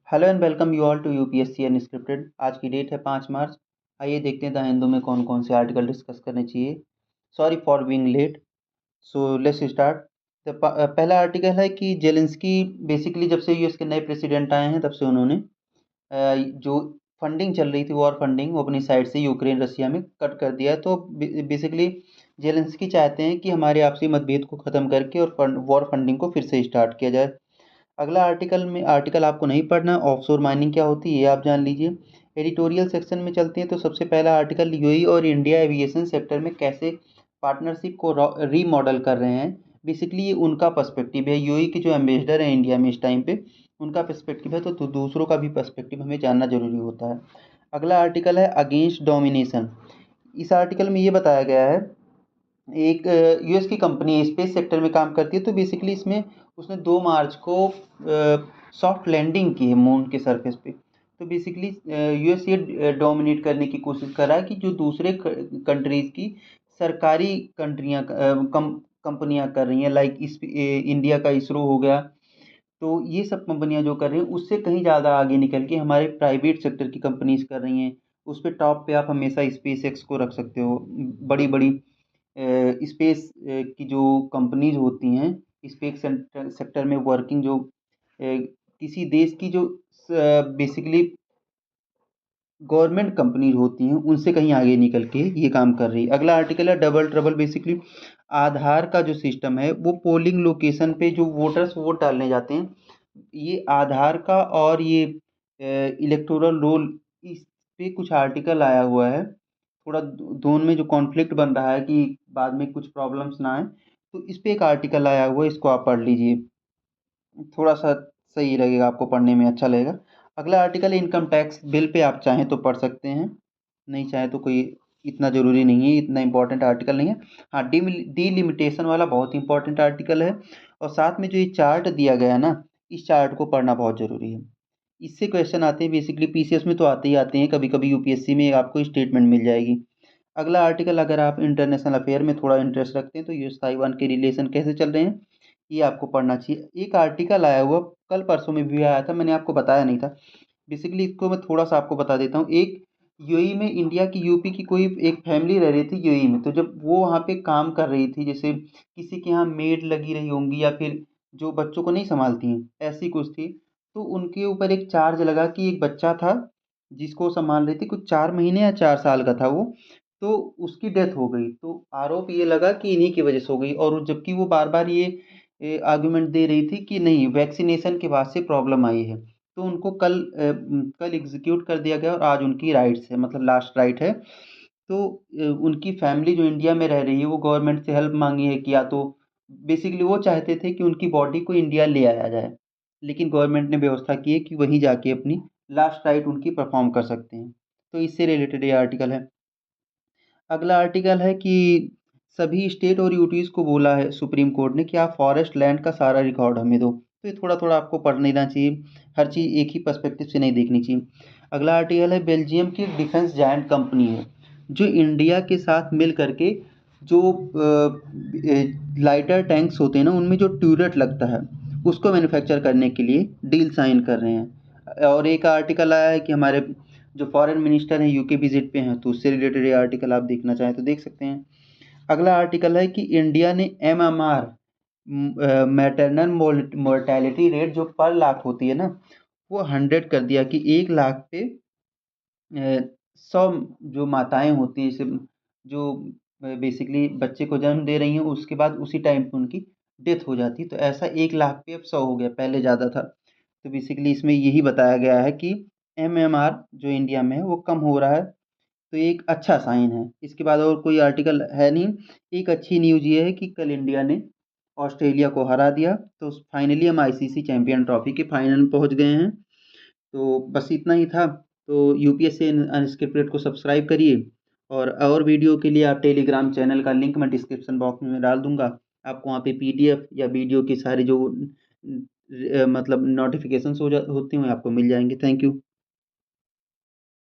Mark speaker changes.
Speaker 1: Hello and welcome you all to UPSC unscripted. आज की date है 5 मार्च। आइए देखते हैं द हिंदू में कौन कौन से आर्टिकल डिस्कस करने चाहिए। Sorry for being late. So let's start. पहला आर्टिकल है कि जेलेंस्की बेसिकली जब से यूएस के नए प्रेसिडेंट आए हैं तब से उन्होंने जो फंडिंग चल रही थी वॉर फंडिंग वो अपनी साइड से यूक्रेन रसिया में कट कर दिया है। तो बेसिकली जेलेंस्की चाहते हैं कि हमारे आपसी मतभेद को ख़त्म करके और वॉर फंडिंग को फिर से स्टार्ट किया जाए। अगला आर्टिकल आपको नहीं पढ़ना, ऑफशोर माइनिंग क्या होती है ये आप जान लीजिए। एडिटोरियल सेक्शन में चलते हैं तो सबसे पहला आर्टिकल यूएई और इंडिया एविएशन सेक्टर में कैसे पार्टनरशिप को रीमॉडल कर रहे हैं। बेसिकली ये उनका पर्सपेक्टिव है, यूएई के जो एम्बेसडर हैं इंडिया में इस टाइम पे उनका पर्सपेक्टिव है, तो दूसरों का भी पर्सपेक्टिव हमें जानना जरूरी होता है। अगला आर्टिकल है अगेंस्ट डोमिनेशन। इस आर्टिकल में ये बताया गया है, एक यूएस की कंपनी स्पेस सेक्टर में काम करती है, तो बेसिकली इसमें उसने 2 मार्च को सॉफ्ट लैंडिंग की है मून के सरफेस पे। तो बेसिकली यूएस ये डोमिनेट करने की कोशिश कर रहा है कि जो दूसरे कंट्रीज़ की सरकारी कंपनियां कर रही हैं, लाइक इस इंडिया का इसरो हो गया। तो ये सब कंपनियां जो कर रही हैं उससे कहीं ज़्यादा आगे निकल के हमारे प्राइवेट सेक्टर की कंपनीज कर रही हैं। उस पर टॉप पे आप हमेशा स्पेस एक्स को रख सकते हो। बड़ी बड़ी स्पेस की जो कंपनीज होती हैं, स्पेस सेक्टर में वर्किंग जो किसी देश की जो बेसिकली गवर्नमेंट कंपनीज होती हैं उनसे कहीं आगे निकल के ये काम कर रही है। अगला आर्टिकल है डबल ट्रबल। बेसिकली आधार का जो सिस्टम है वो पोलिंग लोकेशन पे जो वोटर्स वोट डालने जाते हैं, ये आधार का और ये इलेक्टोरल रोल, इस पे कुछ आर्टिकल आया हुआ है। थोड़ा दोनों में जो कॉन्फ्लिक्ट बन रहा है कि बाद में कुछ प्रॉब्लम्स ना आए, तो इस पे एक आर्टिकल आया हुआ है, इसको आप पढ़ लीजिए। थोड़ा सा सही लगेगा, आपको पढ़ने में अच्छा लगेगा। अगला आर्टिकल है इनकम टैक्स बिल पे, आप चाहें तो पढ़ सकते हैं, नहीं चाहें तो कोई इतना ज़रूरी नहीं है, इतना इंपॉर्टेंट आर्टिकल नहीं है। हाँ, डीलिमिटेशन वाला बहुत इंपॉर्टेंट आर्टिकल है। और साथ में जो ये चार्ट दिया गया है ना, इस चार्ट को पढ़ना बहुत ज़रूरी है। इससे क्वेश्चन आते हैं, बेसिकली पीसीएस में तो आते ही आते हैं, कभी कभी यूपीएससी में आपको स्टेटमेंट मिल जाएगी। अगला आर्टिकल, अगर आप इंटरनेशनल अफेयर में थोड़ा इंटरेस्ट रखते हैं तो यूएस ताइवान के रिलेशन कैसे चल रहे हैं ये आपको पढ़ना चाहिए। एक आर्टिकल आया हुआ कल परसों में भी आया था, मैंने आपको बताया नहीं था। बेसिकली इसको मैं थोड़ा सा आपको बता देता हूँ। एक यूएई में इंडिया की यूपी की कोई एक फैमिली रह रही थी यूएई में, तो जब वो वहाँ पे काम कर रही थी, जैसे किसी के यहाँ मेड लगी रही होंगी या फिर जो बच्चों को नहीं संभालती हैं ऐसी कुछ थी, तो उनके ऊपर एक चार्ज लगा कि एक बच्चा था जिसको संभाल रही थी, कुछ 4 महीने या 4 साल का था वो, तो उसकी डेथ हो गई। तो आरोप ये लगा कि इन्हीं की वजह से हो गई, और जबकि वो बार बार ये आर्गुमेंट दे रही थी कि नहीं, वैक्सीनेशन के बाद से प्रॉब्लम आई है। तो उनको कल एग्जीक्यूट कर दिया गया और आज उनकी राइट्स है, मतलब लास्ट राइट है। तो उनकी फैमिली जो इंडिया में रह रही है वो गवर्नमेंट से हेल्प मांगी है कि या तो बेसिकली वो चाहते थे कि उनकी बॉडी को इंडिया ले आया जाए, लेकिन गवर्नमेंट ने व्यवस्था की है कि वहीं जाके अपनी लास्ट राइट उनकी परफॉर्म कर सकते हैं। तो इससे रिलेटेड ये आर्टिकल है। अगला आर्टिकल है कि सभी स्टेट और यूटीज़ को बोला है सुप्रीम कोर्ट ने कि आप फॉरेस्ट लैंड का सारा रिकॉर्ड हमें दो। तो ये थोड़ा थोड़ा आपको पढ़ लेना चाहिए, हर चीज़ एक ही पर्सपेक्टिव से नहीं देखनी चाहिए। अगला आर्टिकल है बेल्जियम की डिफेंस जायंट कंपनी है जो इंडिया के साथ मिल करके जो लाइटर टैंक्स होते हैं ना उनमें जो ट्यूरेट लगता है उसको मैन्युफैक्चर करने के लिए डील साइन कर रहे हैं। और एक आर्टिकल आया है कि हमारे जो फॉरेन मिनिस्टर हैं यूके विजिट पे हैं, तो उससे रिलेटेड ये आर्टिकल आप देखना चाहें तो देख सकते हैं। अगला आर्टिकल है कि इंडिया ने एमएमआर मैटरनल मोर्टेलिटी रेट जो पर लाख होती है ना, वो 100 कर दिया कि 1 लाख पे 100 जो माताएं होती हैं, जैसे जो बेसिकली बच्चे को जन्म दे रही हैं उसके बाद उसी टाइम पे उनकी डेथ हो जाती है, तो ऐसा 1 लाख पे अब 100 हो गया, पहले ज़्यादा था। तो बेसिकली इसमें यही बताया गया है कि एमएमआर जो इंडिया में है वो कम हो रहा है, तो ये एक अच्छा साइन है। इसके बाद और कोई आर्टिकल है नहीं। एक अच्छी न्यूज़ ये है कि कल इंडिया ने ऑस्ट्रेलिया को हरा दिया, तो फाइनली हम आईसीसी चैंपियन ट्रॉफी के फाइनल में पहुंच गए हैं। तो बस इतना ही था। तो यूपीएससी अनस्क्रिप्टेड को सब्सक्राइब करिए, और वीडियो के लिए आप टेलीग्राम चैनल का लिंक मैं डिस्क्रिप्शन बॉक्स में डाल दूंगा। आपको वहाँ पे पीडीएफ या वीडियो की सारी जो मतलब नोटिफिकेशंस होती हैं आपको मिल जाएंगे। Thank you.